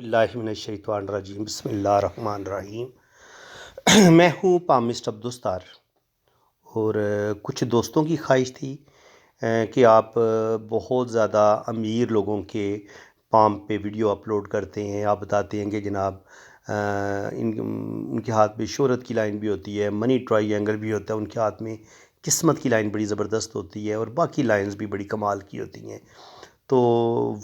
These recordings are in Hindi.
बिस्मिल्लाहिमिनश्शैतानिर्रजीम बिस्मिल्लाहिर्रहमानिर्रहीम। मैं हूँ पामिस्ट अब्दुस्तार और कुछ दोस्तों की ख्वाहिश थी कि आप बहुत ज़्यादा अमीर लोगों के पाम पे वीडियो अपलोड करते हैं। आप बताते हैं कि जनाब उनके हाथ में शोहरत की लाइन भी होती है, मनी ट्रायंगल भी होता है, उनके हाथ में किस्मत की लाइन बड़ी ज़बरदस्त होती है और बाकी लाइंस भी बड़ी कमाल की होती हैं। तो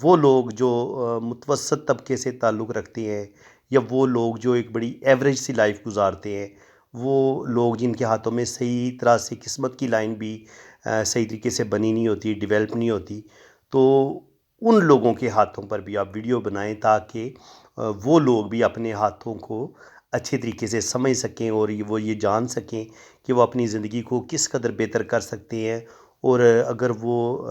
वो लोग जो मुतवसत तबके से ताल्लुक़ रखते हैं या वो लोग जो एक बड़ी एवरेज सी लाइफ गुजारते हैं, वो लोग जिनके हाथों में सही तरह से किस्मत की लाइन भी सही तरीके से बनी नहीं होती, डेवलप नहीं होती, तो उन लोगों के हाथों पर भी आप वीडियो बनाएं ताकि वो लोग भी अपने हाथों को अच्छे तरीके से समझ सकें और वो ये जान सकें कि वो अपनी ज़िंदगी को किस कदर बेहतर कर सकते हैं। और अगर वो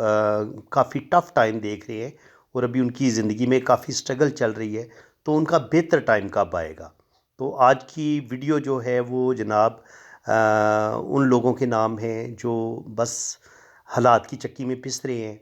काफ़ी टफ़ टाइम देख रहे हैं और अभी उनकी ज़िंदगी में काफ़ी स्ट्रगल चल रही है, तो उनका बेहतर टाइम कब आएगा। तो आज की वीडियो जो है वो जनाब उन लोगों के नाम हैं जो बस हालात की चक्की में पिस रहे हैं,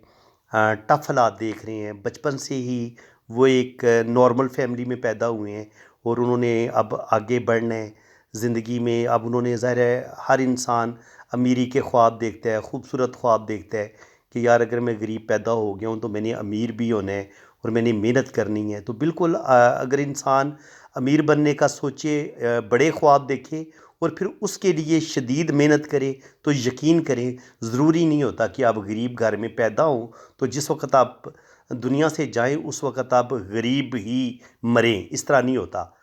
टफ़ हालात देख रहे हैं। बचपन से ही वो एक नॉर्मल फैमिली में पैदा हुए हैं और उन्होंने अब आगे बढ़ना है ज़िंदगी में। अब उन्होंने, ज़ाहिर है हर इंसान अमीरी के ख्वाब देखता है, खूबसूरत ख्वाब देखता है कि यार अगर मैं गरीब पैदा हो गया हूँ तो मैंने अमीर भी होना है और मैंने मेहनत करनी है। तो बिल्कुल अगर इंसान अमीर बनने का सोचे, बड़े ख्वाब देखे और फिर उसके लिए शदीद मेहनत करे, तो यकीन करें ज़रूरी नहीं होता कि आप गरीब घर में पैदा हों तो जिस वक्त आप दुनिया से जाएं उस वक्त आप गरीब ही मरें। इस तरह नहीं होता।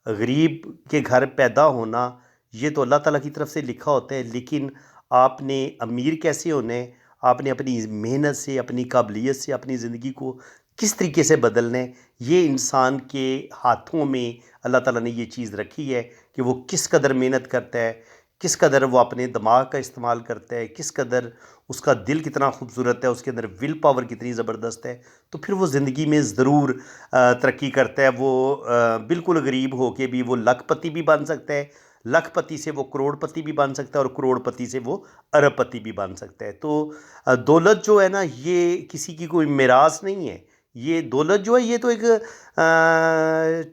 गरीब के घर पैदा होना ये तो अल्लाह ताला की तरफ से लिखा होता है, लेकिन आपने अमीर कैसे होना है, आपने अपनी मेहनत से, अपनी काबिलियत से अपनी ज़िंदगी को किस तरीके से बदलना है, ये इंसान के हाथों में अल्लाह ताला ने ये चीज़ रखी है कि वो किस कदर मेहनत करता है, किस कदर वो अपने दिमाग का इस्तेमाल करता है, किस कदर उसका दिल कितना खूबसूरत है, उसके अंदर विल पावर कितनी ज़बरदस्त है, तो फिर वो ज़िंदगी में ज़रूर तरक्की करता है। वो बिल्कुल गरीब हो के भी वो लखपति भी बन सकता है, लखपति से वो करोड़पति भी बन सकता है और करोड़पति से वो अरबपति भी बन सकता है। तो दौलत जो है ना, ये किसी की कोई मिरास नहीं है। ये दौलत जो है ये तो एक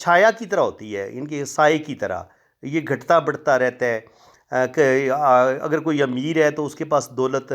छाया की तरह होती है, इनके साए की तरह, ये घटता बढ़ता रहता है। अगर कोई अमीर है तो उसके पास दौलत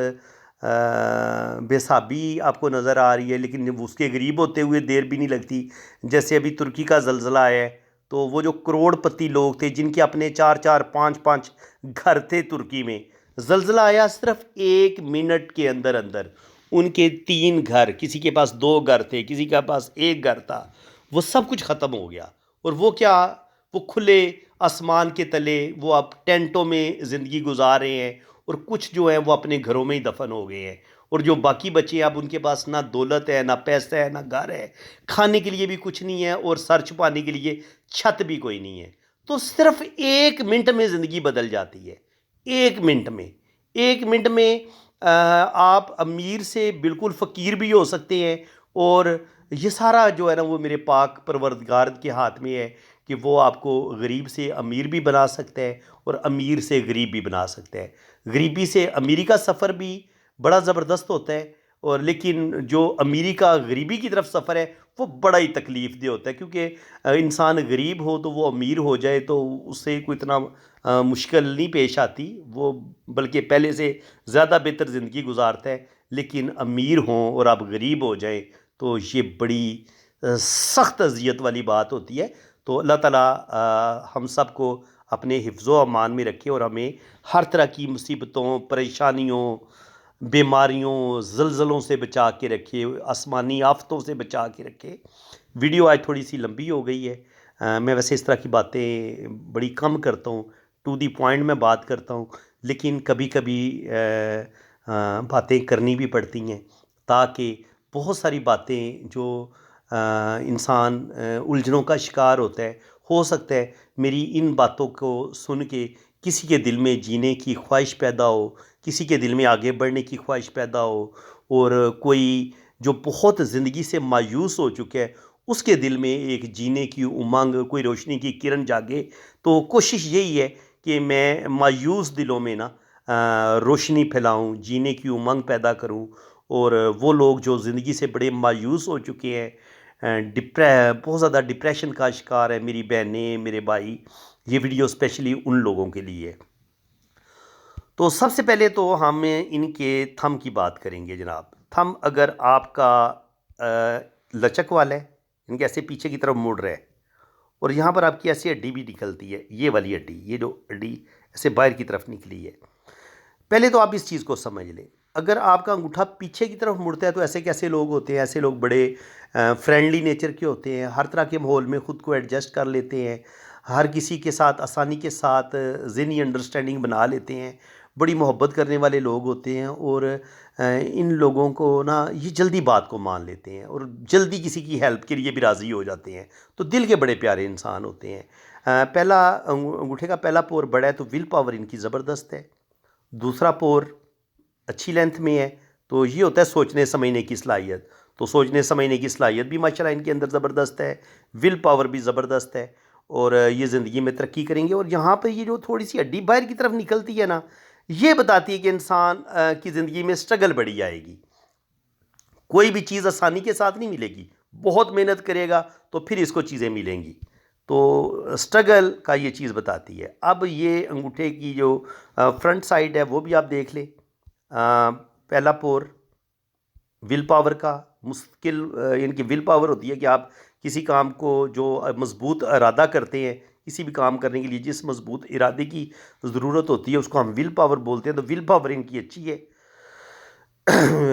बेसाबी आपको नज़र आ रही है, लेकिन उसके गरीब होते हुए देर भी नहीं लगती। जैसे अभी तुर्की का ज़लज़ला आया है, तो वो जो करोड़पति लोग थे जिनके अपने चार चार पाँच पाँच घर थे तुर्की में, ज़लज़ला आया सिर्फ 1 मिनट के अंदर अंदर उनके 3 घर, किसी के पास 2 घर थे, किसी के पास 1 घर था, वो सब कुछ ख़त्म हो गया। और वो क्या, वो खुले आसमान के तले वो अब टेंटों में ज़िंदगी गुजार रहे हैं और कुछ जो है वो अपने घरों में ही दफन हो गए हैं। और जो बाकी बचे हैं अब उनके पास ना दौलत है, ना पैसा है, ना घर है, खाने के लिए भी कुछ नहीं है और सर छुपाने के लिए छत भी कोई नहीं है। तो सिर्फ 1 मिनट में ज़िंदगी बदल जाती है। 1 मिनट में, 1 मिनट में आप अमीर से बिल्कुल फ़कीर भी हो सकते हैं। और ये सारा जो है ना वो मेरे पाक परवरदिगार के हाथ में है कि वो आपको गरीब से अमीर भी बना सकता है और अमीर से गरीब भी बना सकता है। गरीबी से अमीरी का सफ़र भी बड़ा ज़बरदस्त होता है, और लेकिन जो अमीरी का गरीबी की तरफ सफ़र है वो बड़ा ही तकलीफ़ दे होता है, क्योंकि इंसान गरीब हो तो वो अमीर हो जाए तो उससे कोई इतना मुश्किल नहीं पेश आती, वो बल्कि पहले से ज़्यादा बेहतर ज़िंदगी गुजारता है। लेकिन अमीर हों और आप गरीब हो जाए तो ये बड़ी सख्त अज़ियत वाली बात होती है। तो अल्लाह ताला हम सब को अपने हिफ्ज़ो अमान में रखे और हमें हर तरह की मुसीबतों, परेशानियों, बीमारियों, ज़लज़लों से बचा के रखे, आसमानी आफ़तों से बचा के रखे। वीडियो आज थोड़ी सी लंबी हो गई है। मैं वैसे इस तरह की बातें बड़ी कम करता हूँ, टू दी पॉइंट में बात करता हूँ, लेकिन कभी कभी बातें करनी भी पड़ती हैं ताकि बहुत सारी बातें जो इंसान उलझनों का शिकार होता है, हो सकता है मेरी इन बातों को सुन के किसी के दिल में जीने की ख्वाहिश पैदा हो, किसी के दिल में आगे बढ़ने की ख्वाहिश पैदा हो, और कोई जो बहुत ज़िंदगी से मायूस हो चुका है उसके दिल में एक जीने की उमंग, कोई रोशनी की किरण जागे। तो कोशिश यही है कि मैं मायूस दिलों में ना रोशनी फैलाऊं, जीने की उमंग पैदा करूं, और वो लोग जो ज़िंदगी से बड़े मायूस हो चुके हैं, बहुत ज़्यादा डिप्रेशन का शिकार है, मेरी बहनें, मेरे भाई, ये वीडियो स्पेशली उन लोगों के लिए है। तो सबसे पहले तो हम इनके थंब की बात करेंगे जनाब। थंब अगर आपका लचक वाला है, इनके ऐसे पीछे की तरफ मुड़ रहा है और यहाँ पर आपकी ऐसी हड्डी भी निकलती है, ये वाली हड्डी, ये जो हड्डी ऐसे बाहर की तरफ निकली है, पहले तो आप इस चीज़ को समझ लें। अगर आपका अंगूठा पीछे की तरफ मुड़ता है तो ऐसे कैसे लोग होते हैं? ऐसे लोग बड़े फ्रेंडली नेचर के होते हैं, हर तरह के माहौल में ख़ुद को एडजस्ट कर लेते हैं, हर किसी के साथ आसानी के साथ ज़हनी अंडरस्टैंडिंग बना लेते हैं, बड़ी मोहब्बत करने वाले लोग होते हैं और इन लोगों को ना ये जल्दी बात को मान लेते हैं और जल्दी किसी की हेल्प के लिए भी राज़ी हो जाते हैं। तो दिल के बड़े प्यारे इंसान होते हैं। पहला अंगूठे का पहला पोर बड़ा है तो विल पावर इनकी ज़बरदस्त है। दूसरा पोर अच्छी लेंथ में है तो ये होता है सोचने समझने की सलाहियत। तो सोचने समझने की सलाहियत भी माशाल्लाह इनके अंदर ज़बरदस्त है, विल पावर भी ज़बरदस्त है और ये ज़िंदगी में तरक्की करेंगे। और यहाँ पर ये जो थोड़ी सी हड्डी बाहर की तरफ निकलती है ना, ये बताती है कि इंसान की ज़िंदगी में स्ट्रगल बड़ी आएगी। कोई भी चीज़ आसानी के साथ नहीं मिलेगी, बहुत मेहनत करेगा तो फिर इसको चीज़ें मिलेंगी। तो स्ट्रगल का ये चीज़ बताती है। अब ये अंगूठे की जो फ्रंट साइड है वो भी आप देख लें। पहला पोर विल पावर का मुश्किल इनकी विल पावर होती है कि आप किसी काम को जो मजबूत इरादा करते हैं, किसी भी काम करने के लिए जिस मजबूत इरादे की ज़रूरत होती है उसको हम विल पावर बोलते हैं। तो विल पावर इनकी अच्छी है।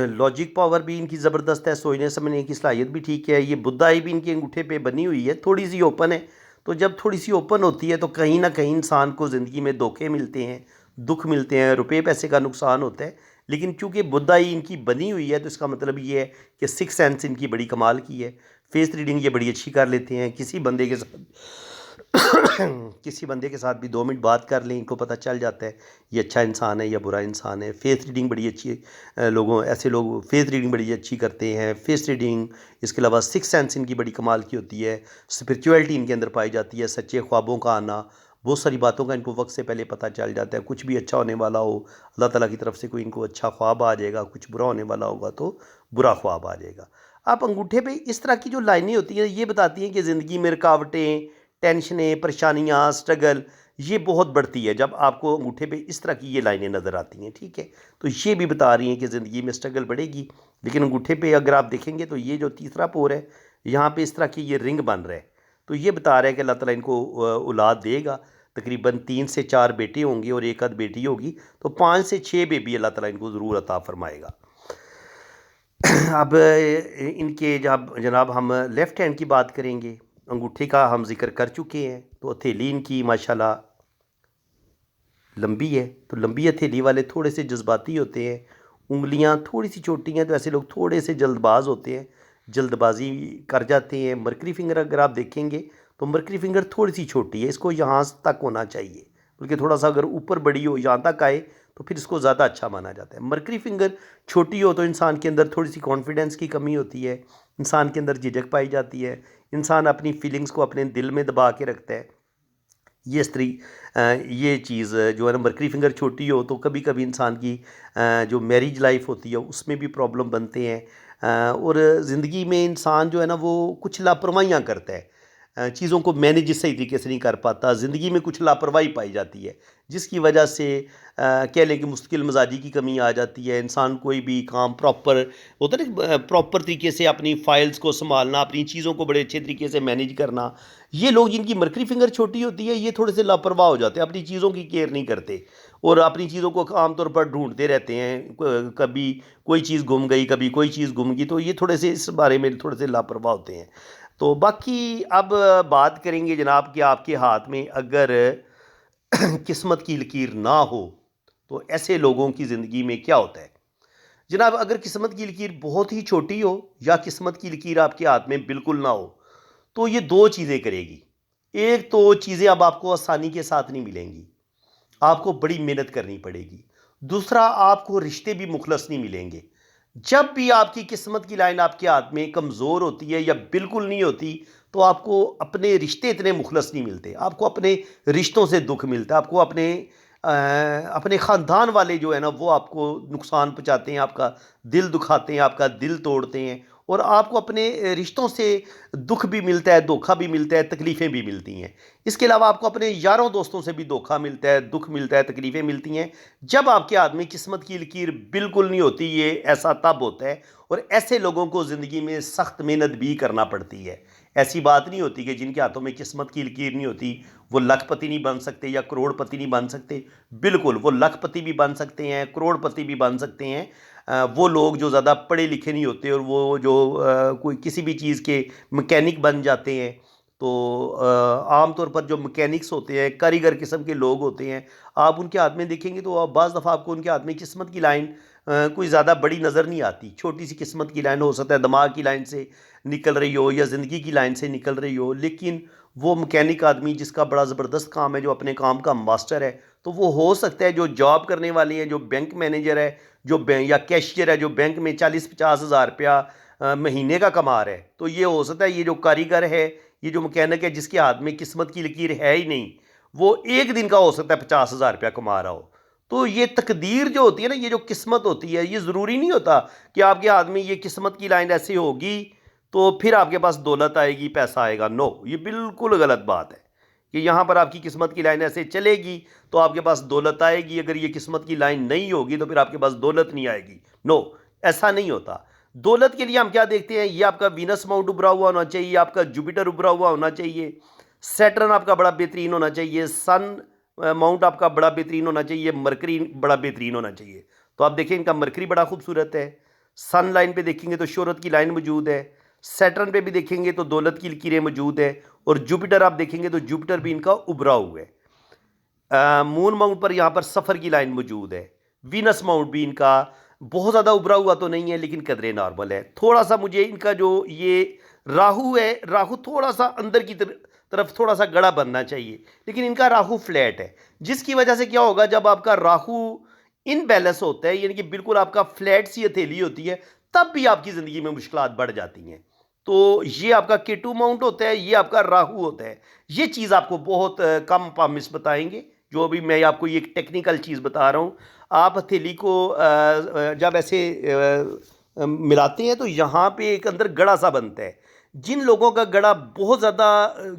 लॉजिक पावर भी इनकी ज़बरदस्त है, सोचने समझने की सलाहियत भी ठीक है। ये बुद्धाई भी इनके अंगूठे पे बनी हुई है, थोड़ी सी ओपन है। तो जब थोड़ी सी ओपन होती है तो कहीं ना कहीं इंसान को ज़िंदगी में धोखे मिलते हैं, दुख मिलते हैं, रुपये पैसे का नुकसान होता है। लेकिन चूँकि बुद्धाई इनकी बनी हुई है तो इसका मतलब ये है कि सिक्स सेंस इनकी बड़ी कमाल की है। फेस रीडिंग ये बड़ी अच्छी कर लेते हैं। किसी बंदे के साथ किसी बंदे के साथ भी 2 मिनट बात कर लें, इनको पता चल जाता है ये अच्छा इंसान है या बुरा इंसान है। फेस रीडिंग बड़ी अच्छी ऐसे लोग फेस रीडिंग बड़ी अच्छी करते हैं। फेस रीडिंग, इसके अलावा सिक्स सेंस इनकी बड़ी कमाल की होती है। स्पिरिचुअलिटी इनके अंदर पाई जाती है, सच्चे ख्वाबों का आना, बहुत सारी बातों का इनको वक्त से पहले पता चल जाता है। कुछ भी अच्छा होने वाला हो, अल्लाह ताला की तरफ से कोई इनको अच्छा ख्वाब आ जाएगा, कुछ बुरा होने वाला होगा तो बुरा ख्वाब आ जाएगा। आप अंगूठे पे इस तरह की जो लाइनें होती हैं ये बताती हैं कि ज़िंदगी में रुकावटें, टेंशनें, परेशानियाँ, स्ट्रगल ये बहुत बढ़ती है जब आपको अंगूठे पे इस तरह की ये लाइनें नज़र आती हैं, ठीक है। तो ये भी बता रही हैं कि ज़िंदगी में स्ट्रगल बढ़ेगी। लेकिन अंगूठे पे अगर आप देखेंगे तो ये जो तीसरा पोर है, यहाँ पे इस तरह की ये रिंग बन रहा है। तो ये बता रहा है कि अल्लाह ताला इनको औलाद देगा। तकरीबन 3 से 4 बेटे होंगे और 1 आध बेटी होगी। तो 5 से 6 बेबी अल्लाह ताला इनको ज़रूर अता फ़रमाएगा। अब इनके जब जनाब हम लेफ़्ट हैंड की बात करेंगे, अंगूठे का हम ज़िक्र कर चुके हैं। तो हथेली इनकी माशाल्लाह लंबी है। तो लंबी हथेली वाले थोड़े से जज्बाती होते हैं। उंगलियां थोड़ी सी छोटी हैं तो ऐसे लोग थोड़े से जल्दबाज होते हैं, जल्दबाजी कर जाते हैं। मरकरी फिंगर अगर आप देखेंगे तो मरकरी फिंगर थोड़ी सी छोटी है, इसको यहाँ तक होना चाहिए, बल्कि थोड़ा सा अगर ऊपर बड़ी हो यहाँ तक आए तो फिर इसको ज़्यादा अच्छा माना जाता है। मरकरी फिंगर छोटी हो तो इंसान के अंदर थोड़ी सी कॉन्फिडेंस की कमी होती है, इंसान के अंदर झिझक पाई जाती है, इंसान अपनी फीलिंग्स को अपने दिल में दबा के रखता है। ये स्त्री ये चीज़ जो है ना, मरकरी फिंगर छोटी हो तो कभी कभी इंसान की जो मैरिज लाइफ होती है उसमें भी प्रॉब्लम बनते हैं। और ज़िंदगी में इंसान जो है ना वो कुछ लापरवाहियाँ करता है, चीज़ों को मैनेज सही तरीके से नहीं कर पाता, ज़िंदगी में कुछ लापरवाही पाई जाती है जिसकी वजह से कह लें कि मुश्किल मिजाजी की कमी आ जाती है। इंसान कोई भी काम प्रॉपर होता है ना, प्रॉपर तरीके से अपनी फाइल्स को संभालना, अपनी चीज़ों को बड़े अच्छे तरीके से मैनेज करना, ये लोग जिनकी मरकरी फिंगर छोटी होती है ये थोड़े से लापरवाह हो जाते हैं, अपनी चीज़ों की केयर नहीं करते और अपनी चीज़ों को आमतौर पर ढूंढते रहते हैं। कभी कोई चीज़ गुम गई, कभी कोई चीज़ गुम गई, तो ये थोड़े से इस बारे में थोड़े से लापरवाह होते हैं। तो बाकी अब बात करेंगे जनाब कि आपके हाथ में अगर किस्मत की लकीर ना हो तो ऐसे लोगों की ज़िंदगी में क्या होता है। जनाब अगर किस्मत की लकीर बहुत ही छोटी हो या किस्मत की लकीर आपके हाथ में बिल्कुल ना हो तो ये दो चीज़ें करेगी। एक तो चीज़ें अब आपको आसानी के साथ नहीं मिलेंगी, आपको बड़ी मेहनत करनी पड़ेगी। दूसरा, आपको रिश्ते भी मुखलस नहीं मिलेंगे। जब भी आपकी किस्मत की लाइन आपके हाथ में कमज़ोर होती है या बिल्कुल नहीं होती तो आपको अपने रिश्ते इतने मुखलस नहीं मिलते, आपको अपने रिश्तों से दुख मिलता है, आपको अपने ख़ानदान वाले जो है ना वो आपको नुकसान पहुँचाते हैं, आपका दिल दुखाते हैं, आपका दिल तोड़ते हैं और आपको अपने रिश्तों से दुख भी मिलता है, धोखा भी मिलता है, तकलीफ़ें भी मिलती हैं। इसके अलावा आपको अपने यारों दोस्तों से भी धोखा मिलता है, दुख मिलता है, तकलीफ़ें मिलती हैं। जब आपके हाथ में किस्मत की लकीर बिल्कुल नहीं होती, ये ऐसा तब होता है। और ऐसे लोगों को ज़िंदगी में सख्त मेहनत भी करना पड़ती है। ऐसी बात नहीं होती कि जिनके हाथों में किस्मत की लकीर नहीं होती वो लखपति नहीं बन सकते या करोड़पति नहीं बन सकते। बिल्कुल, वो लखपति भी बन सकते हैं, करोड़पति भी बन सकते हैं। वो लोग जो ज़्यादा पढ़े लिखे नहीं होते और वो जो कोई किसी भी चीज़ के मैकेनिक बन जाते हैं। तो आम तौर पर जो मैकेनिक्स होते हैं, कारीगर किस्म के लोग होते हैं, आप उनके हाथ में देखेंगे तो आप बाज़ दफ़ा आपको उनके हाथ में किस्मत की लाइन कोई ज़्यादा बड़ी नज़र नहीं आती। छोटी सी किस्मत की लाइन हो सकता है दिमाग की लाइन से निकल रही हो या ज़िंदगी की लाइन से निकल रही हो, लेकिन वो मैकेनिक आदमी जिसका बड़ा ज़बरदस्त काम है, जो अपने काम का मास्टर है, तो वो हो सकता है जो जॉब करने वाले हैं, जो बैंक मैनेजर है, जो या कैशियर है, जो बैंक में 40-50 हज़ार रुपया महीने का कमा रहा है, तो ये हो सकता है ये जो कारीगर है, ये जो मैकेनिक है जिसके हाथ में किस्मत की लकीर है ही नहीं, वो एक दिन का हो सकता है 50 हज़ार रुपया कमा रहा हो। तो ये तकदीर जो होती है ना, ये जो किस्मत होती है, ये ज़रूरी नहीं होता कि आपके हाथ में ये किस्मत की लाइन ऐसी होगी तो फिर आपके पास दौलत आएगी, पैसा आएगा। नो, ये बिल्कुल गलत बात है कि यहाँ पर आपकी किस्मत की लाइन ऐसे चलेगी तो आपके पास दौलत आएगी, अगर ये किस्मत की लाइन नहीं होगी तो फिर आपके पास दौलत नहीं आएगी। नो, ऐसा नहीं होता। दौलत के लिए हम क्या देखते हैं, ये आपका वीनस माउंट उभरा हुआ होना चाहिए, आपका जुपिटर उभरा हुआ होना चाहिए, सैटर्न आपका बड़ा बेहतरीन होना चाहिए, सन माउंट आपका बड़ा बेहतरीन होना चाहिए, मरकरी बड़ा बेहतरीन होना चाहिए। तो आप देखें इनका मरकरी बड़ा खूबसूरत है। सन लाइन पे देखेंगे तो शोहरत की लाइन मौजूद है। सैटर्न पे भी देखेंगे तो दौलत की लकीरें मौजूद है। और जुपिटर आप देखेंगे तो जुपिटर भी इनका उभरा हुआ है। मून माउंट पर यहाँ पर सफ़र की लाइन मौजूद है। वीनस माउंट भी इनका बहुत ज़्यादा उभरा हुआ तो नहीं है, लेकिन कदरे नॉर्मल है। थोड़ा सा मुझे इनका जो ये राहु है, राहु थोड़ा सा अंदर की तरफ थोड़ा सा गड़ा बनना चाहिए, लेकिन इनका राहु फ्लैट है, जिसकी वजह से क्या होगा, जब आपका राहु इनबैलेंस होता है, यानी कि बिल्कुल आपका फ्लैट सी हथेली होती है, तब भी आपकी ज़िंदगी में मुश्किलात बढ़ जाती हैं। तो ये आपका केटू माउंट होता है, ये आपका राहु होता है। ये चीज़ आपको बहुत कम पामिस बताएंगे, जो अभी मैं आपको ये एक टेक्निकल चीज़ बता रहा हूँ। आप हथेली को जब ऐसे मिलाते हैं तो यहाँ पे एक अंदर गड़ा सा बनता है। जिन लोगों का गड़ा बहुत ज़्यादा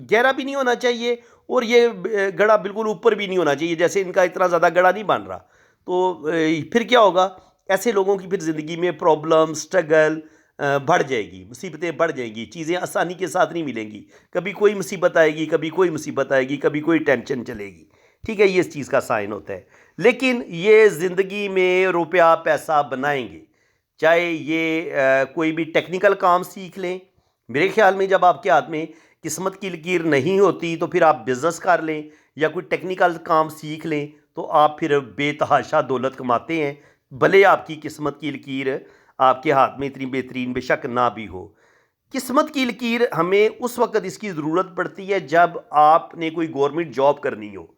गहरा भी नहीं होना चाहिए और ये गड़ा बिल्कुल ऊपर भी नहीं होना चाहिए, जैसे इनका इतना ज़्यादा गड़ा नहीं बन रहा, तो फिर क्या होगा, ऐसे लोगों की फिर ज़िंदगी में प्रॉब्लम, स्ट्रगल बढ़ जाएगी, मुसीबतें बढ़ जाएंगी, चीज़ें आसानी के साथ नहीं मिलेंगी। कभी कोई मुसीबत आएगी, कभी कोई मुसीबत आएगी, कभी कोई टेंशन चलेगी। ठीक है, ये इस चीज़ का साइन होता है। लेकिन ये ज़िंदगी में रुपया पैसा बनाएंगे, चाहे ये कोई भी टेक्निकल काम सीख लें। मेरे ख्याल में जब आपके हाथ में किस्मत की लकीर नहीं होती तो फिर आप बिज़नेस कर लें या कोई टेक्निकल काम सीख लें, तो आप फिर बेतहाशा दौलत कमाते हैं, भले आपकी किस्मत की लकीर आपके हाथ में इतनी बेहतरीन बेशक ना भी हो। किस्मत की लकीर हमें उस वक्त इसकी ज़रूरत पड़ती है जब आपने कोई गवर्नमेंट जॉब करनी हो।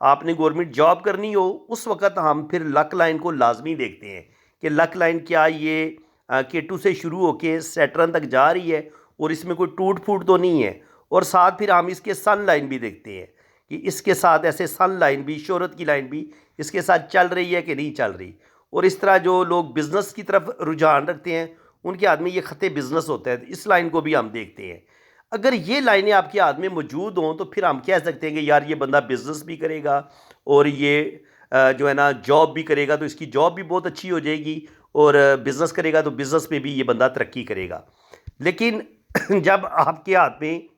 आपने गवर्नमेंट जॉब करनी हो, उस वक्त हम फिर लक लाइन को लाजमी देखते हैं कि लक लाइन क्या ये केटू से शुरू होके सैटर्न तक जा रही है और इसमें कोई टूट फूट तो नहीं है। और साथ फिर हम इसके सन लाइन भी देखते हैं कि इसके साथ ऐसे सन लाइन भी, शोहरत की लाइन भी इसके साथ चल रही है कि नहीं चल रही। और इस तरह जो लोग बिज़नेस की तरफ रुझान रखते हैं उनके हाथ में ये ख़त बिज़नेस होता है, इस लाइन को भी हम देखते हैं। अगर ये लाइनें आपके हाथ में मौजूद हों तो फिर हम कह सकते हैं कि यार ये बंदा बिज़नेस भी करेगा और ये जो है ना जॉब भी करेगा, तो इसकी जॉब भी बहुत अच्छी हो जाएगी, और बिज़नेस करेगा तो बिज़नेस में भी ये बंदा तरक्की करेगा। लेकिन जब आपके हाथ में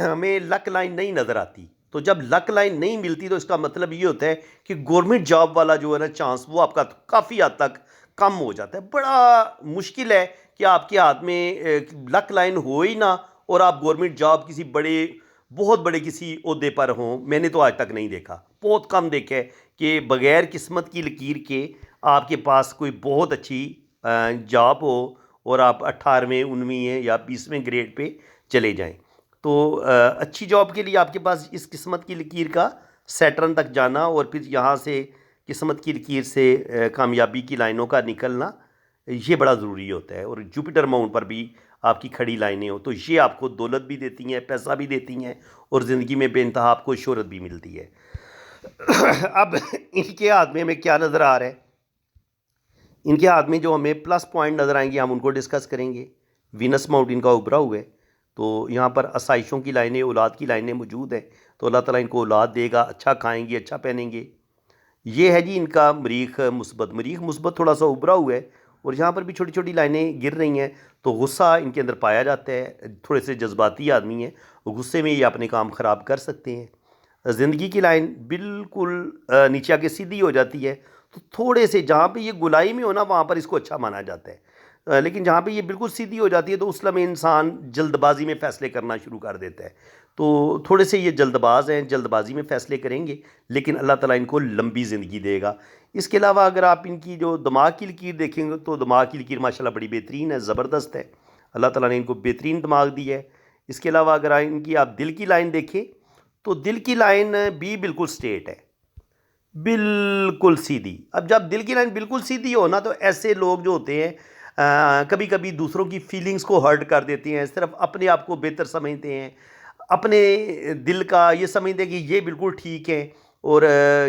हमें लक लाइन नहीं नज़र आती, तो जब लक लाइन नहीं मिलती तो इसका मतलब ये होता है कि गवर्नमेंट जॉब वाला जो है ना चांस, वो आपका काफ़ी हद तक कम हो जाता है। बड़ा मुश्किल है कि आपके हाथ में लक लाइन हो ही ना और आप गवर्नमेंट जॉब किसी बड़े, बहुत बड़े किसी ओहदे पर हों। मैंने तो आज तक नहीं देखा, बहुत कम देखा है कि बग़ैर किस्मत की लकीर के आपके पास कोई बहुत अच्छी जॉब हो और आप 18वें 19वें या 20वें ग्रेड पे चले जाएं। तो अच्छी जॉब के लिए आपके पास इस किस्मत की लकीर का सैटर्न तक जाना और फिर यहाँ से किस्मत की लकीर से कामयाबी की लाइनों का निकलना, ये बड़ा ज़रूरी होता है। और जुपिटर माउंट पर भी आपकी खड़ी लाइनें हो तो ये आपको दौलत भी देती हैं, पैसा भी देती हैं और ज़िंदगी में बेइंतहा आपको शोहरत भी मिलती है। अब इनके हाथ में हमें क्या नज़र आ रहा है, इनके हाथ में जो हमें प्लस पॉइंट नज़र आएंगे हम उनको डिस्कस करेंगे। वीनस माउंट इनका उभरा हुआ है, तो यहाँ पर आसाइशों की लाइनें, औलाद की लाइनें मौजूद हैं, तो अल्लाह ताला इनको औलाद देगा, अच्छा खाएंगे, अच्छा पहनेंगे। ये है जी इनका मरीख मुस्बत। मरीख मुस्बत थोड़ा सा उभरा हुआ है और यहाँ पर भी छोटी छोटी लाइनें गिर रही हैं, तो गुस्सा इनके अंदर पाया जाता है। थोड़े से जज्बाती आदमी हैं, गुस्से में ये अपने काम ख़राब कर सकते हैं। ज़िंदगी की लाइन बिल्कुल नीचे आके सीधी हो जाती है, तो थोड़े से जहाँ पे ये गुलाई में हो ना वहाँ पर इसको अच्छा माना जाता है। लेकिन जहाँ पे ये बिल्कुल सीधी हो जाती है तो उस लम्हे इंसान जल्दबाजी में फ़ैसले करना शुरू कर देता है। तो थोड़े से ये जल्दबाज हैं, जल्दबाजी में फ़ैसले करेंगे, लेकिन अल्लाह ताला इनको लंबी ज़िंदगी देगा। इसके अलावा अगर आप इनकी जो दिमाग की लकीर देखेंगे तो दिमाग की लकीर माशाल्लाह बड़ी बेहतरीन है, ज़बरदस्त है। अल्लाह ताला ने इनको बेहतरीन दिमाग दिया है। इसके अलावा अगर इनकी आप दिल की लाइन देखें तो दिल की लाइन भी बिल्कुल स्ट्रेट है, बिल्कुल सीधी। अब जब दिल की लाइन बिल्कुल सीधी हो ना तो ऐसे लोग जो होते हैं कभी कभी दूसरों की फीलिंग्स को हर्ट कर देते हैं, सिर्फ अपने आप को बेहतर समझते हैं, अपने दिल का ये समझते हैं कि ये बिल्कुल ठीक है और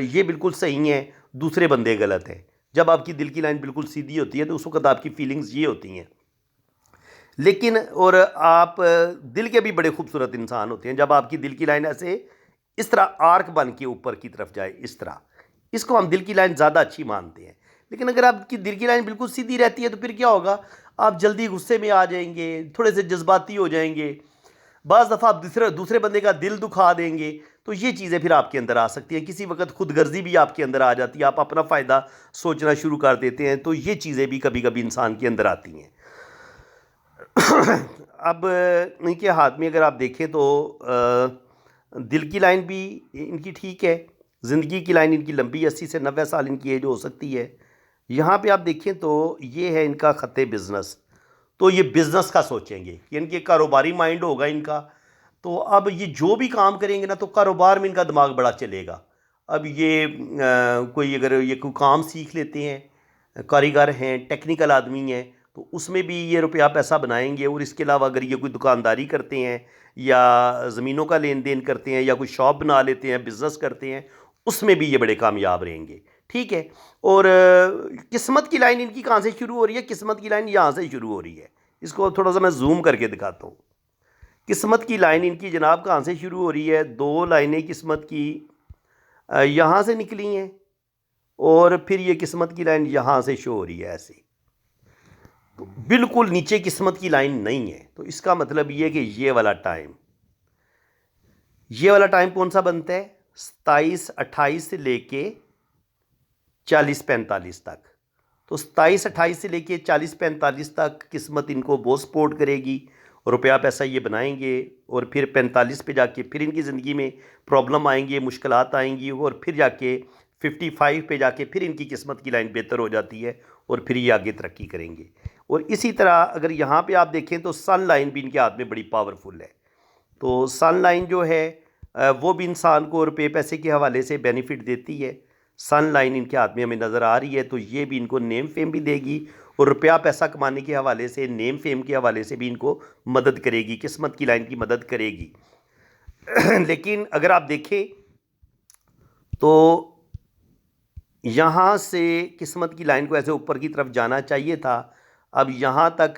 ये बिल्कुल सही है, दूसरे बंदे गलत हैं। जब आपकी दिल की लाइन बिल्कुल सीधी होती है तो उस वक्त आपकी फीलिंग्स ये होती हैं। लेकिन और आप दिल के भी बड़े खूबसूरत इंसान होते हैं जब आपकी दिल की लाइन ऐसे इस तरह आर्क बन के ऊपर की तरफ जाए, इस तरह, इसको हम दिल की लाइन ज़्यादा अच्छी मानते हैं। लेकिन अगर आपकी दिल की लाइन बिल्कुल सीधी रहती है तो फिर क्या होगा, आप जल्दी गुस्से में आ जाएंगे, थोड़े से जज्बाती हो जाएंगे, बाज़ दफ़ा आप दूसरे दूसरे बंदे का दिल दुखा देंगे। तो ये चीज़ें फिर आपके अंदर आ सकती हैं। किसी वक्त खुदगर्जी भी आपके अंदर आ जाती है, आप अपना फ़ायदा सोचना शुरू कर देते हैं, तो ये चीज़ें भी कभी कभी इंसान के अंदर आती हैं। अब इनके हाथ में अगर आप देखें तो दिल की लाइन भी इनकी ठीक है, ज़िंदगी की लाइन इनकी लंबी, 80 से 90 साल इनकी एज हो सकती है। यहाँ पे आप देखें तो ये है इनका ख़त्ते बिज़नेस, तो ये बिज़नेस का सोचेंगे कि इनके कारोबारी माइंड होगा इनका। तो अब ये जो भी काम करेंगे ना तो कारोबार में इनका दिमाग बड़ा चलेगा। अब ये कोई अगर ये कोई काम सीख लेते हैं, कारीगर हैं, टेक्निकल आदमी हैं, तो उसमें भी ये रुपया पैसा बनाएंगे। और इसके अलावा अगर ये कोई दुकानदारी करते हैं या ज़मीनों का लेन देन करते हैं या कोई शॉप बना लेते हैं, बिज़नेस करते हैं, उसमें भी ये बड़े कामयाब रहेंगे। ठीक है। और किस्मत की लाइन इनकी कहाँ से शुरू हो रही है? किस्मत की लाइन यहाँ से शुरू हो रही है। इसको थोड़ा सा मैं जूम करके दिखाता हूँ। किस्मत की लाइन इनकी जनाब कहाँ से शुरू हो रही है? दो लाइनें किस्मत की यहाँ से निकली हैं और फिर ये किस्मत की लाइन यहाँ से शो हो रही है ऐसे, तो बिल्कुल नीचे किस्मत की लाइन नहीं है। तो इसका मतलब ये कि ये वाला टाइम कौन सा बनता है? 27-28 से लेके 40-45 तक। तो 27-28 से लेके 40-45 तक किस्मत इनको बहुत सपोर्ट करेगी, रुपया पैसा ये बनाएंगे। और फिर 45 पे जाके फिर इनकी ज़िंदगी में प्रॉब्लम आएंगी, मुश्किलात आएंगी, और फिर जाके 55 पे जाके फिर इनकी किस्मत की लाइन बेहतर हो जाती है और फिर ये आगे तरक्की करेंगे। और इसी तरह अगर यहाँ पे आप देखें तो सन लाइन भी इनके हाथ में बड़ी पावरफुल है। तो सन लाइन जो है वो भी इंसान को रुपये पैसे के हवाले से बेनिफिट देती है। सन लाइन इनके हाथ में हमें नज़र आ रही है, तो ये भी इनको नेम फेम भी देगी और रुपया पैसा कमाने के हवाले से, नेम फेम के हवाले से भी इनको मदद करेगी, किस्मत की लाइन की मदद करेगी। लेकिन अगर आप देखें तो यहाँ से किस्मत की लाइन को ऐसे ऊपर की तरफ जाना चाहिए था। अब यहाँ तक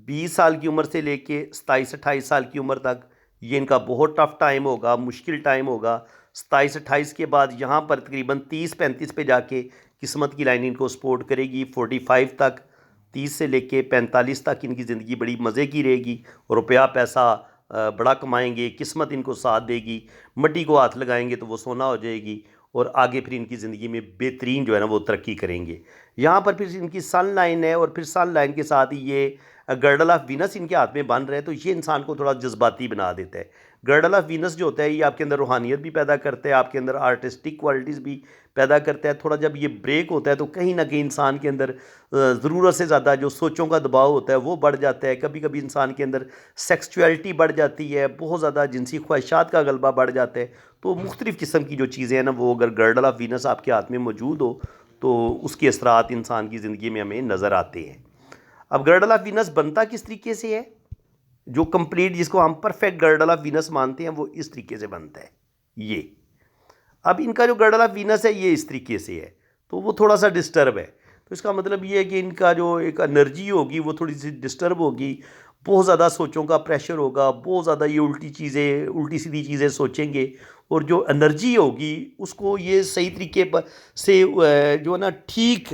20 साल की उम्र से लेके 27-28 साल की उम्र तक ये इनका बहुत टफ टाइम होगा, मुश्किल टाइम होगा। 27-28 के बाद यहाँ पर तकरीबन 30-35 पे जाके किस्मत की लाइन इनको सपोर्ट करेगी। 45 तक, 30 से लेके 45 तक इनकी ज़िंदगी बड़ी मज़े की रहेगी, रुपया पैसा बड़ा कमाएंगे, किस्मत इनको साथ देगी, मट्टी को हाथ लगाएंगे तो वो सोना हो जाएगी, और आगे फिर इनकी ज़िंदगी में बेहतरीन जो है ना वो तरक्की करेंगे। यहाँ पर फिर इनकी सन लाइन है और फिर सन लाइन के साथ ही ये गर्डल ऑफ वीनस इनके हाथ में बन रहा है, तो ये इंसान को थोड़ा जज्बाती बना देता है। गर्डल ऑफ वीनस जो होता है ये आपके अंदर रूहानियत भी पैदा करता है, आपके अंदर आर्टिस्टिक क्वालिटीज़ भी पैदा करता है। थोड़ा जब ये ब्रेक होता है तो कहीं ना कहीं इंसान के अंदर ज़रूरत से ज़्यादा जो सोचों का दबाव होता है वो बढ़ जाता है। कभी कभी इंसान के अंदर सेक्सुअलिटी बढ़ जाती है, बहुत ज़्यादा जिनसी ख्वाहिशात का गलबा बढ़ जाता है। तो मुख्तलिफ़ किस्म की जो चीज़ें हैं ना वो अगर गर्डल ऑफ वीनस आपके हाथ में मौजूद हो तो उसके असरात इंसान की ज़िंदगी में हमें नज़र आते हैं। अब गर्डल ऑफ वीनस बनता किस तरीके से है? जो कंप्लीट, जिसको हम परफेक्ट गर्डल ऑफ वीनस मानते हैं, वो इस तरीके से बनता है ये। अब इनका जो गर्डल ऑफ वीनस है ये इस तरीके से है, तो वो थोड़ा सा डिस्टर्ब है। तो इसका मतलब ये है कि इनका जो एक एनर्जी होगी वो थोड़ी सी डिस्टर्ब होगी, बहुत ज़्यादा सोचों का प्रेशर होगा, बहुत ज़्यादा ये उल्टी सीधी चीज़ें सोचेंगे, और जो एनर्जी होगी उसको ये सही तरीके पर से जो है ना ठीक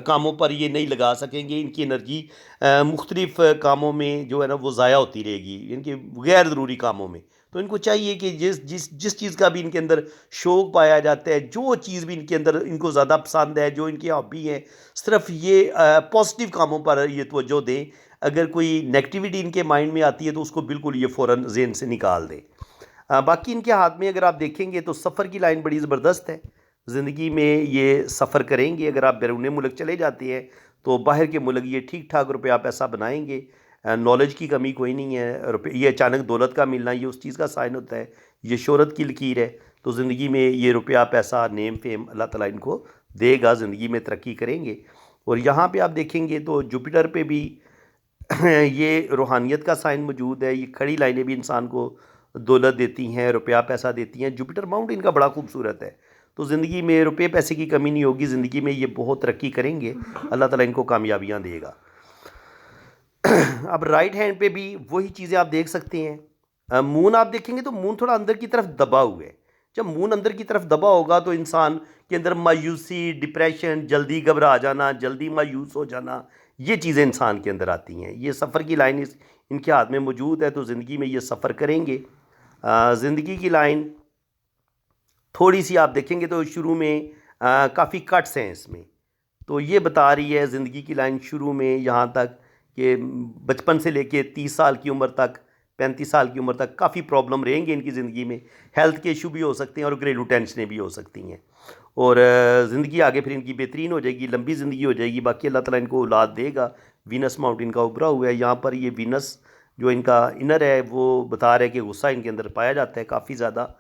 कामों पर ये नहीं लगा सकेंगे। इनकी एनर्जी मुख्तलिफ कामों में जो है ना वो ज़ाया होती रहेगी, इनके गैर ज़रूरी कामों में। तो इनको चाहिए कि जिस जिस जिस चीज़ का भी इनके अंदर शौक पाया जाता है, जो चीज़ भी इनके अंदर इनको ज़्यादा पसंद है, जो इनकी हॉबी है, सिर्फ ये पॉजिटिव कामों पर ये तवज्जो दें। अगर कोई नेगेटिविटी इनके माइंड में आती है तो उसको बिल्कुल ये फ़ौरन ज़हन से निकाल दें। बाकी इनके हाथ में अगर आप देखेंगे तो सफ़र की लाइन बड़ी ज़बरदस्त है। ज़िंदगी में ये सफ़र करेंगे, अगर आप बैरून मुल्क चले जाते हैं तो बाहर के मुल्क ये ठीक ठाक रुपया पैसा बनाएंगे। नॉलेज की कमी कोई नहीं है, रुपये ये अचानक दौलत का मिलना ये उस चीज़ का साइन होता है, ये शोहरत की लकीर है। तो ज़िंदगी में ये रुपया पैसा नेम फेम अल्लाह ताला इनको देगा, ज़िंदगी में तरक्की करेंगे। और यहाँ पे आप देखेंगे तो जुपिटर पे भी ये रूहानियत का साइन मौजूद है। ये खड़ी लाइनें भी इंसान को दौलत देती हैं, रुपया पैसा देती हैं। जुपिटर माउंट इनका बड़ा खूबसूरत है। तो ज़िंदगी में रुपये पैसे की कमी नहीं होगी, ज़िंदगी में ये बहुत तरक्की करेंगे, अल्लाह ताला इनको कामयाबियाँ देगा। अब राइट हैंड पे भी वही चीज़ें आप देख सकते हैं। मून आप देखेंगे तो मून थोड़ा अंदर की तरफ दबा हुआ है। जब मून अंदर की तरफ दबा होगा तो इंसान के अंदर मायूसी, डिप्रेशन, जल्दी घबरा जाना, जल्दी मायूस हो जाना, ये चीज़ें इंसान के अंदर आती हैं। ये सफ़र की लाइन इनके हाथ में मौजूद है, तो ज़िंदगी में ये सफ़र करेंगे। ज़िंदगी की लाइन थोड़ी सी आप देखेंगे तो शुरू में काफ़ी कट्स हैं इसमें। तो ये बता रही है ज़िंदगी की लाइन शुरू में यहाँ तक कि बचपन से लेके 30 साल की उम्र तक, 35 साल की उम्र तक काफ़ी प्रॉब्लम रहेंगे इनकी ज़िंदगी में। हेल्थ के इशू भी हो सकते हैं और घरेलू टेंशनें भी हो सकती हैं। और ज़िंदगी आगे फिर इनकी बेहतरीन हो जाएगी, लंबी ज़िंदगी हो जाएगी। बाकी अल्लाह ताला इनको औलाद देगा। वीनस माउंट इनका उभरा हुआ है। यहाँ पर ये वीनस जो इनका इनर है वो बता रहा है कि गुस्सा इनके अंदर पाया जाता है काफ़ी ज़्यादा,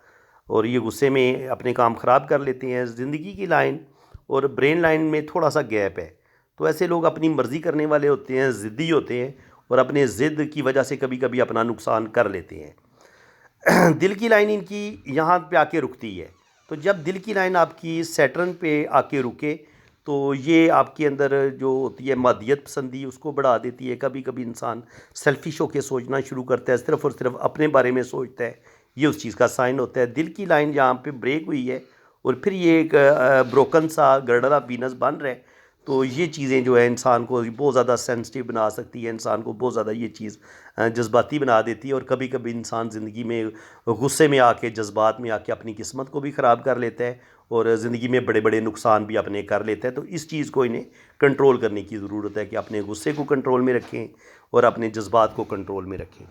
और ये गुस्से में अपने काम ख़राब कर लेते हैं। ज़िंदगी की लाइन और ब्रेन लाइन में थोड़ा सा गैप है। तो ऐसे लोग अपनी मर्ज़ी करने वाले होते हैं, ज़िद्दी होते हैं, और अपने ज़िद की वजह से कभी कभी अपना नुकसान कर लेते हैं। दिल की लाइन इनकी यहाँ पे आके रुकती है। तो जब दिल की लाइन आपकी सैटर्न पे आके रुके तो ये आपके अंदर जो होती है मादियत पसंदी उसको बढ़ा देती है। कभी कभी इंसान सेल्फिश होकर सोचना शुरू करता है, सिर्फ़ और सिर्फ अपने बारे में सोचता है, ये उस चीज़ का साइन होता है। दिल की लाइन यहाँ पे ब्रेक हुई है और फिर ये एक ब्रोकन सा गर्डर ऑफ वीनस बन रहा है। तो ये चीज़ें जो है इंसान को बहुत ज़्यादा सेंसिटिव बना सकती है, इंसान को बहुत ज़्यादा ये चीज़ जज्बाती बना देती है। और कभी कभी इंसान ज़िंदगी में गुस्से में आके, जज्बात में आके अपनी किस्मत को भी ख़राब कर लेता है और ज़िंदगी में बड़े बड़े नुकसान भी अपने कर लेता है। तो इस चीज़ को इन्हें कंट्रोल करने की ज़रूरत है कि अपने गुस्से को कंट्रोल में रखें और अपने जज्बात को कंट्रोल में रखें।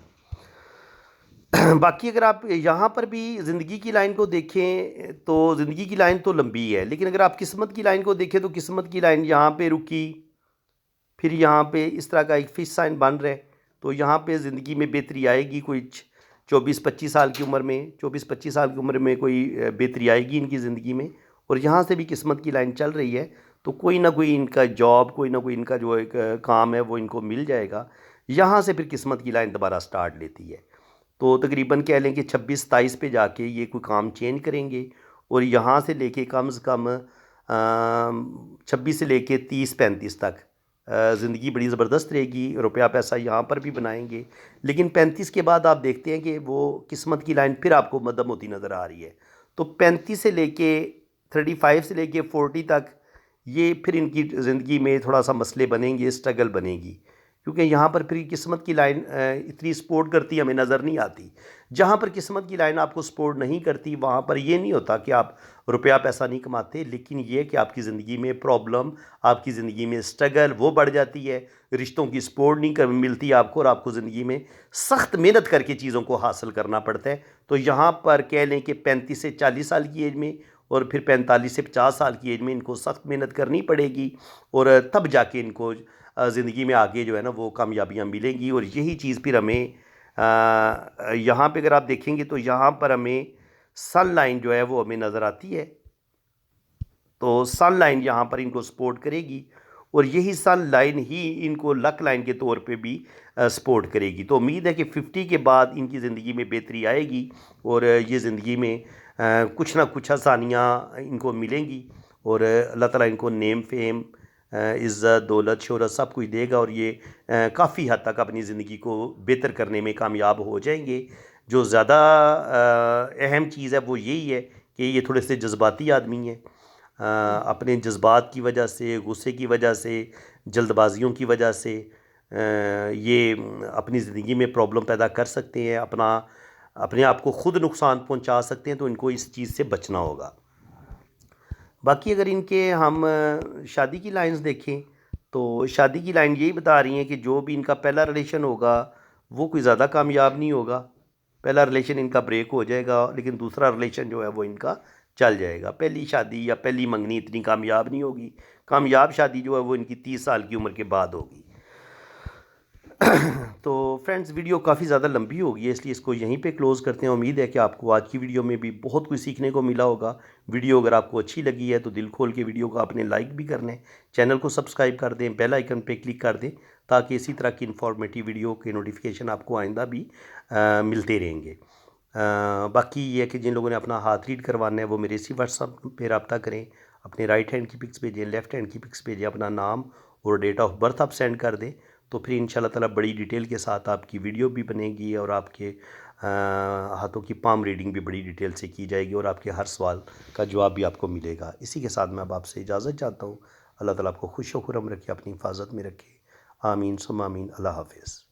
बाकी अगर आप यहाँ पर भी ज़िंदगी की लाइन को देखें तो ज़िंदगी की लाइन तो लंबी है, लेकिन अगर आप किस्मत की लाइन को देखें तो किस्मत की लाइन यहाँ पे रुकी, फिर यहाँ पे इस तरह का एक फिश साइन बन रहा है। तो यहाँ पे ज़िंदगी में बेहतरी आएगी। कोई 24-25 साल की उम्र में, 24-25 साल की उम्र में कोई बेहतरी आएगी इनकी ज़िंदगी में। और यहाँ से भी किस्मत की लाइन चल रही है, तो कोई ना कोई इनका जॉब, कोई ना कोई इनका जो एक काम है वो इनको मिल जाएगा। यहाँ से फिर किस्मत की लाइन दोबारा स्टार्ट लेती है। तो तकरीबन कह लें कि 26-27 पे जाके ये कोई काम चेंज करेंगे, और यहाँ से लेके कम से कम 26 से लेके 30-35 तक ज़िंदगी बड़ी ज़बरदस्त रहेगी। रुपया पैसा यहाँ पर भी बनाएंगे, लेकिन 35 के बाद आप देखते हैं कि वो किस्मत की लाइन फिर आपको मध्यम होती नज़र आ रही है। तो 35 से लेके 35 से लेके 40 तक ये फिर इनकी ज़िंदगी में थोड़ा सा मसले बनेंगे, स्ट्रगल बनेगी, क्योंकि यहाँ पर फिर किस्मत की लाइन इतनी सपोर्ट करती हमें नज़र नहीं आती। जहाँ पर किस्मत की लाइन आपको सपोर्ट नहीं करती वहाँ पर ये नहीं होता कि आप रुपया पैसा नहीं कमाते, लेकिन ये कि आपकी ज़िंदगी में प्रॉब्लम, आपकी ज़िंदगी में स्ट्रगल वो बढ़ जाती है। रिश्तों की सपोर्ट नहीं मिलती आपको, और आपको ज़िंदगी में सख्त मेहनत करके चीज़ों को हासिल करना पड़ता है। तो यहाँ पर कह लें कि 35 से 40 साल की एज में और फिर 45 से 50 साल की एज में इनको सख्त मेहनत करनी पड़ेगी, और तब जाके इनको ज़िंदगी में आगे जो है ना वो कामयाबियाँ मिलेंगी। और यही चीज़ फिर हमें यहाँ पे अगर आप देखेंगे तो यहाँ पर हमें सन लाइन जो है वो हमें नज़र आती है। तो सन लाइन यहाँ पर इनको सपोर्ट करेगी, और यही सन लाइन ही इनको लक लाइन के तौर पे भी सपोर्ट करेगी। तो उम्मीद है कि 50 के बाद इनकी ज़िंदगी में बेहतरी आएगी, और ये ज़िंदगी में कुछ ना कुछ आसानियाँ इनको मिलेंगी, और अल्लाह ताला इनको नेम फेम इज़्ज़त, दौलत, शोहरत सब कुछ देगा और ये काफ़ी हद तक अपनी ज़िंदगी को बेहतर करने में कामयाब हो जाएंगे। जो ज़्यादा अहम चीज़ है वो यही है कि ये थोड़े से जज्बाती आदमी हैं। अपने जज्बात की वजह से, गुस्से की वजह से, जल्दबाजियों की वजह से ये अपनी ज़िंदगी में प्रॉब्लम पैदा कर सकते हैं, अपने आप को ख़ुद नुकसान पहुंचा सकते हैं। तो इनको इस चीज़ से बचना होगा। बाकी अगर इनके हम शादी की लाइंस देखें तो शादी की लाइन यही बता रही हैं कि जो भी इनका पहला रिलेशन होगा वो कोई ज़्यादा कामयाब नहीं होगा। पहला रिलेशन इनका ब्रेक हो जाएगा, लेकिन दूसरा रिलेशन जो है वो इनका चल जाएगा। पहली शादी या पहली मंगनी इतनी कामयाब नहीं होगी। कामयाब शादी जो है वो इनकी 30 साल की उम्र के बाद होगी। तो फ्रेंड्स, वीडियो काफ़ी ज़्यादा लंबी हो गई है, इसलिए इसको यहीं पे क्लोज़ करते हैं। उम्मीद है कि आपको आज की वीडियो में भी बहुत कुछ सीखने को मिला होगा। वीडियो अगर आपको अच्छी लगी है तो दिल खोल के वीडियो को आपने लाइक भी करना है, चैनल को सब्सक्राइब कर दें, बेल आइकन पे क्लिक कर दें, ताकि इसी तरह की इन्फॉर्मेटिव वीडियो के नोटिफिकेशन आपको आइंदा भी मिलते रहेंगे। बाकी ये है कि जिन लोगों ने अपना हाथ रीड करवाना है वो मेरे इसी व्हाट्सअप पे रब्ता करें। अपने राइट हैंड की पिक्स भेजें, लेफ़्ट हैंड की पिक्स भेजें, अपना नाम और डेट ऑफ बर्थ आप सेंड कर दें। तो फिर इंशाल्लाह ताला बड़ी डिटेल के साथ आपकी वीडियो भी बनेगी और आपके हाथों की पाम रीडिंग भी बड़ी डिटेल से की जाएगी और आपके हर सवाल का जवाब भी आपको मिलेगा। इसी के साथ मैं अब आपसे इजाज़त चाहता हूँ। अल्लाह ताला आपको खुश व खुर्रम रखे, अपनी हिफाजत में रखे। आमीन सुम्मा आमीन। अल्लाह हाफ़िज़।